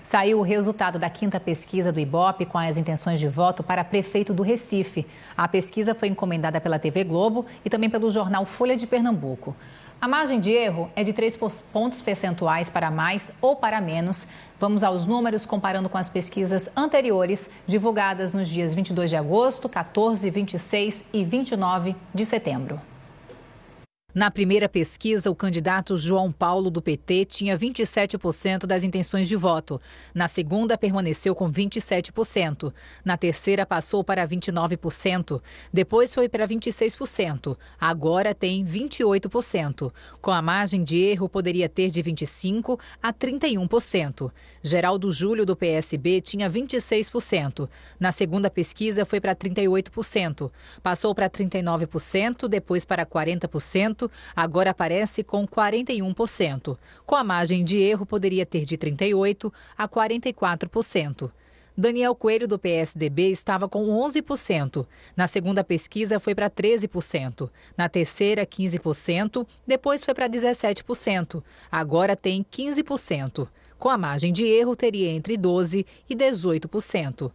Saiu o resultado da 5ª pesquisa do Ibope com as intenções de voto para prefeito do Recife. A pesquisa foi encomendada pela TV Globo e também pelo jornal Folha de Pernambuco. A margem de erro é de 3 pontos percentuais para mais ou para menos. Vamos aos números comparando com as pesquisas anteriores, divulgadas nos dias 22 de agosto, 14, 26 e 29 de setembro. Na primeira pesquisa, o candidato João Paulo, do PT, tinha 27% das intenções de voto. Na segunda, permaneceu com 27%. Na terceira, passou para 29%. Depois foi para 26%. Agora tem 28%. Com a margem de erro, poderia ter de 25% a 31%. Geraldo Júlio, do PSB, tinha 26%. Na segunda pesquisa, foi para 38%. Passou para 39%, depois para 40%. Agora aparece com 41%. Com a margem de erro, poderia ter de 38% a 44%. Daniel Coelho, do PSDB, estava com 11%. Na segunda pesquisa, foi para 13%. Na terceira, 15%. Depois foi para 17%. Agora tem 15%. Com a margem de erro, teria entre 12% e 18%.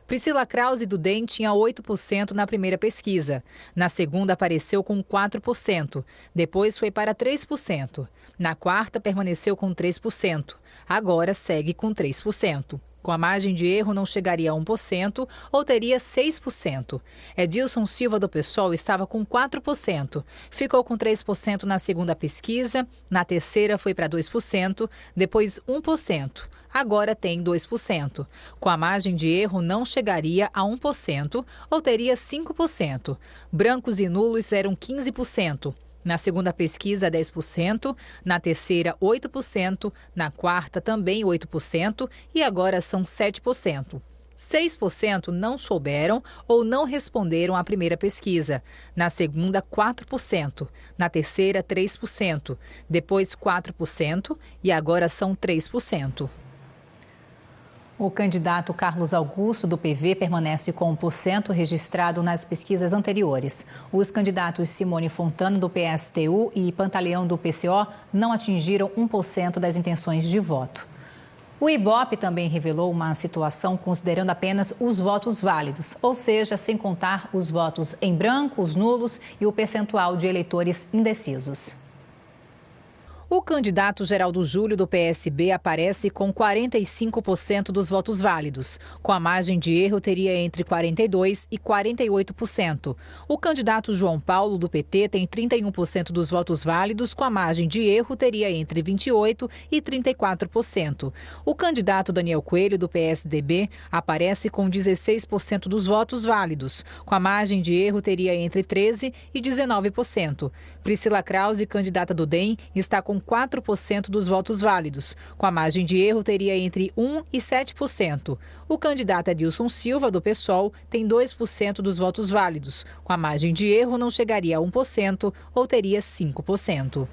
Priscila Krause, do DEM, tinha 8% na primeira pesquisa. Na segunda, apareceu com 4%. Depois foi para 3%. Na quarta, permaneceu com 3%. Agora segue com 3%. Com a margem de erro, não chegaria a 1% ou teria 6%. Edilson Silva, do PSOL, estava com 4%. Ficou com 3% na segunda pesquisa. Na terceira, foi para 2%. Depois, 1%. Agora tem 2%. Com a margem de erro, não chegaria a 1% ou teria 5%. Brancos e nulos eram 15%. Na segunda pesquisa, 10%. Na terceira, 8%. Na quarta, também 8%. E agora são 7%. 6% não souberam ou não responderam à primeira pesquisa. Na segunda, 4%. Na terceira, 3%. Depois, 4%. E agora são 3%. O candidato Carlos Augusto, do PV, permanece com 1% registrado nas pesquisas anteriores. Os candidatos Simone Fontana, do PSTU, e Pantaleão, do PCO, não atingiram 1% das intenções de voto. O Ibope também revelou uma situação considerando apenas os votos válidos, ou seja, sem contar os votos em branco, os nulos e o percentual de eleitores indecisos. O candidato Geraldo Júlio, do PSB, aparece com 45% dos votos válidos. Com a margem de erro, teria entre 42% e 48%. O candidato João Paulo, do PT, tem 31% dos votos válidos. Com a margem de erro, teria entre 28% e 34%. O candidato Daniel Coelho, do PSDB, aparece com 16% dos votos válidos. Com a margem de erro, teria entre 13% e 19%. Priscila Krause, candidata do DEM, está com 4% dos votos válidos. Com a margem de erro, teria entre 1% e 7%. O candidato Edilson Silva, do PSOL, tem 2% dos votos válidos. Com a margem de erro, não chegaria a 1% ou teria 5%.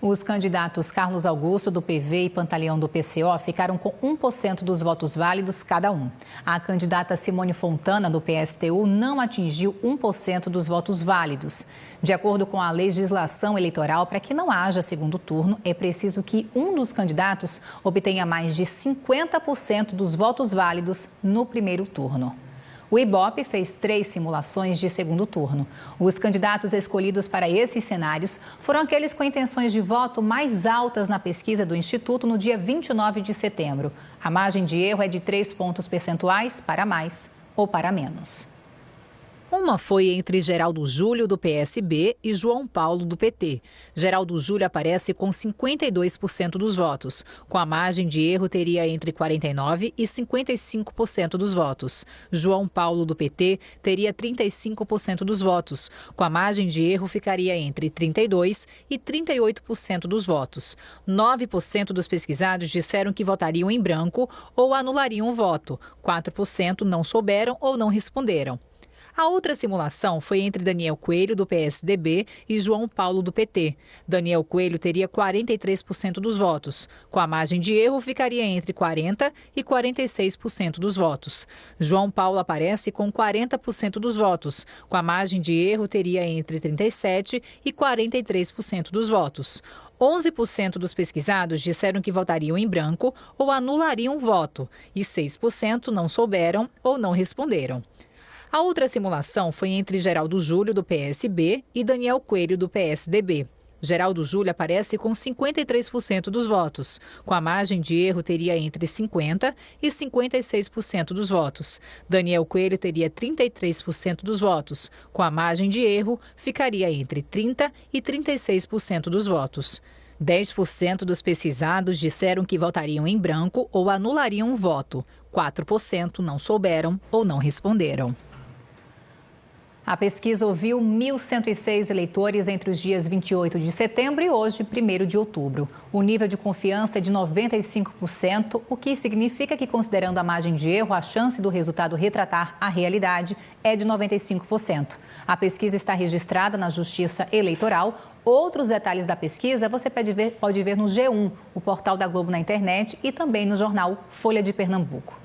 Os candidatos Carlos Augusto, do PV, e Pantaleão, do PCO, ficaram com 1% dos votos válidos cada um. A candidata Simone Fontana, do PSTU, não atingiu 1% dos votos válidos. De acordo com a legislação eleitoral, para que não haja segundo turno, é preciso que um dos candidatos obtenha mais de 50% dos votos válidos no primeiro turno. O Ibope fez 3 simulações de segundo turno. Os candidatos escolhidos para esses cenários foram aqueles com intenções de voto mais altas na pesquisa do Instituto no dia 29 de setembro. A margem de erro é de 3 pontos percentuais para mais ou para menos. Uma foi entre Geraldo Júlio, do PSB, e João Paulo, do PT. Geraldo Júlio aparece com 52% dos votos. Com a margem de erro, teria entre 49% e 55% dos votos. João Paulo, do PT, teria 35% dos votos. Com a margem de erro, ficaria entre 32% e 38% dos votos. 9% dos pesquisados disseram que votariam em branco ou anulariam o voto. 4% não souberam ou não responderam. A outra simulação foi entre Daniel Coelho, do PSDB, e João Paulo, do PT. Daniel Coelho teria 43% dos votos. Com a margem de erro, ficaria entre 40% e 46% dos votos. João Paulo aparece com 40% dos votos. Com a margem de erro, teria entre 37% e 43% dos votos. 11% dos pesquisados disseram que votariam em branco ou anulariam o voto, e 6% não souberam ou não responderam. A outra simulação foi entre Geraldo Júlio, do PSB, e Daniel Coelho, do PSDB. Geraldo Júlio aparece com 53% dos votos. Com a margem de erro, teria entre 50% e 56% dos votos. Daniel Coelho teria 33% dos votos. Com a margem de erro, ficaria entre 30% e 36% dos votos. 10% dos pesquisados disseram que votariam em branco ou anulariam o voto. 4% não souberam ou não responderam. A pesquisa ouviu 1.106 eleitores entre os dias 28 de setembro e hoje, 1º de outubro. O nível de confiança é de 95%, o que significa que, considerando a margem de erro, a chance do resultado retratar a realidade é de 95%. A pesquisa está registrada na Justiça Eleitoral. Outros detalhes da pesquisa você pode ver no G1, o portal da Globo na internet, e também no jornal Folha de Pernambuco.